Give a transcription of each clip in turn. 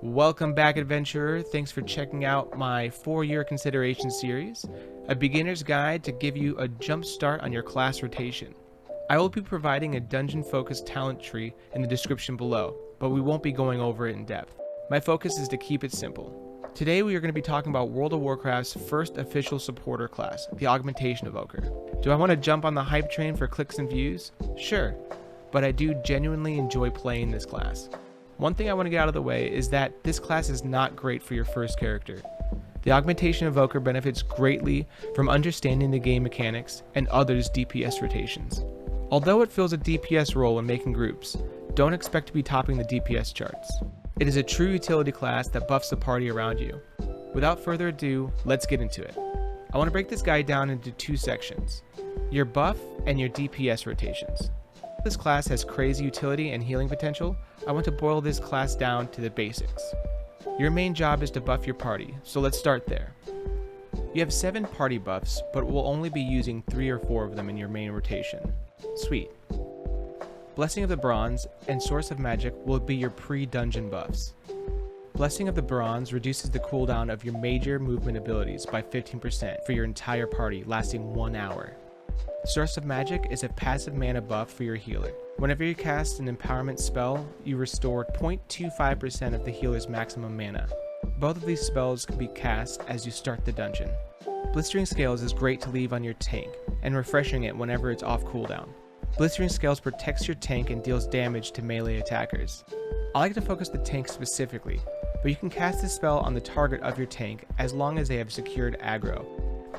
Welcome back, adventurer. Thanks for checking out my 4-year consideration series, a beginner's guide to give you a jump start on your class rotation. I will be providing a dungeon-focused talent tree in the description below, but we won't be going over it in depth. My focus is to keep it simple. Today we are going to be talking about World of Warcraft's first official supporter class, the Augmentation Evoker. Do I want to jump on the hype train for clicks and views? Sure, but I do genuinely enjoy playing this class. One thing I want to get out of the way is that this class is not great for your first character. The Augmentation Evoker benefits greatly from understanding the game mechanics and others' DPS rotations. Although it fills a DPS role when making groups, don't expect to be topping the DPS charts. It is a true utility class that buffs the party around you. Without further ado, let's get into it. I want to break this guide down into two sections: your buff and your DPS rotations. This class has crazy utility and healing potential. I want to boil this class down to the basics. Your main job is to buff your party, so let's start there. You have 7 party buffs, but will only be using 3 or 4 of them in your main rotation. Sweet. Blessing of the Bronze and Source of Magic will be your pre-dungeon buffs. Blessing of the Bronze reduces the cooldown of your major movement abilities by 15% for your entire party, lasting 1 hour. Source of Magic is a passive mana buff for your healer. Whenever you cast an empowerment spell, you restore 0.25% of the healer's maximum mana. Both of these spells can be cast as you start the dungeon. Blistering Scales is great to leave on your tank, and refreshing it whenever it's off cooldown. Blistering Scales protects your tank and deals damage to melee attackers. I like to focus the tank specifically, but you can cast this spell on the target of your tank as long as they have secured aggro.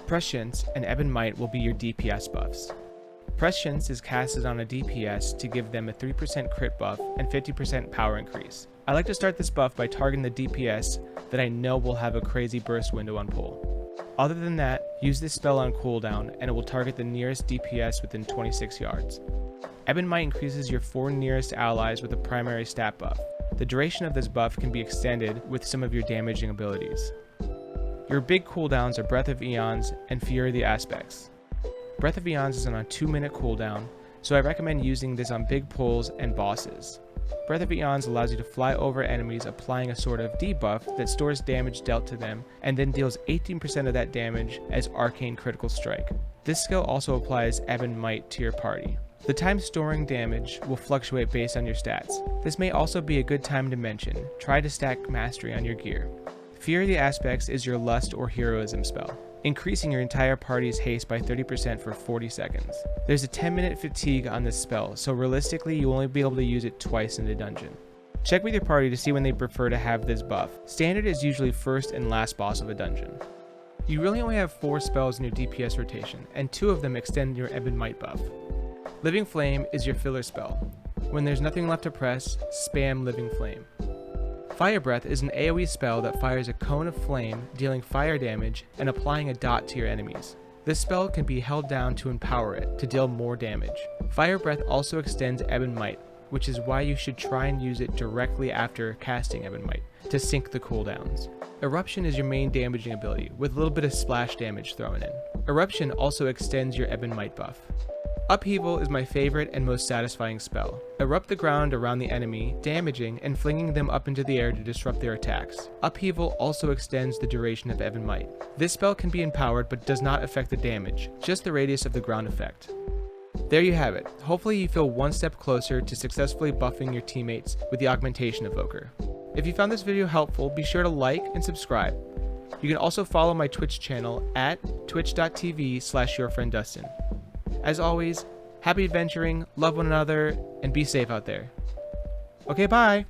Prescience and Ebon Might will be your DPS buffs. Prescience is casted on a DPS to give them a 3% crit buff and 50% power increase. I like to start this buff by targeting the DPS that I know will have a crazy burst window on pull. Other than that, use this spell on cooldown and it will target the nearest DPS within 26 yards. Ebon Might increases your 4 nearest allies with a primary stat buff. The duration of this buff can be extended with some of your damaging abilities. Your big cooldowns are Breath of Eons and Fury of the Aspects. Breath of Eons is on a 2-minute cooldown, so I recommend using this on big pulls and bosses. Breath of Eons allows you to fly over enemies, applying a sort of debuff that stores damage dealt to them and then deals 18% of that damage as Arcane Critical Strike. This skill also applies Ebon Might to your party. The time storing damage will fluctuate based on your stats. This may also be a good time to mention, try to stack Mastery on your gear. Fury of the Aspects is your Lust or Heroism spell, increasing your entire party's haste by 30% for 40 seconds. There's a 10-minute fatigue on this spell, so realistically you'll only be able to use it twice in the dungeon. Check with your party to see when they prefer to have this buff. Standard is usually first and last boss of a dungeon. You really only have 4 spells in your DPS rotation, and 2 of them extend your Ebon Might buff. Living Flame is your filler spell. When there's nothing left to press, spam Living Flame. Fire Breath is an AoE spell that fires a cone of flame, dealing fire damage and applying a dot to your enemies. This spell can be held down to empower it, to deal more damage. Fire Breath also extends Ebon Might, which is why you should try and use it directly after casting Ebon Might, to sync the cooldowns. Eruption is your main damaging ability, with a little bit of splash damage thrown in. Eruption also extends your Ebon Might buff. Upheaval is my favorite and most satisfying spell. Erupt the ground around the enemy, damaging and flinging them up into the air to disrupt their attacks. Upheaval also extends the duration of Ebon Might. This spell can be empowered but does not affect the damage, just the radius of the ground effect. There you have it. Hopefully you feel one step closer to successfully buffing your teammates with the Augmentation Evoker. If you found this video helpful, be sure to like and subscribe. You can also follow my Twitch channel at twitch.tv/yourfrienddustin. As always, happy adventuring, love one another, and be safe out there. Okay, bye!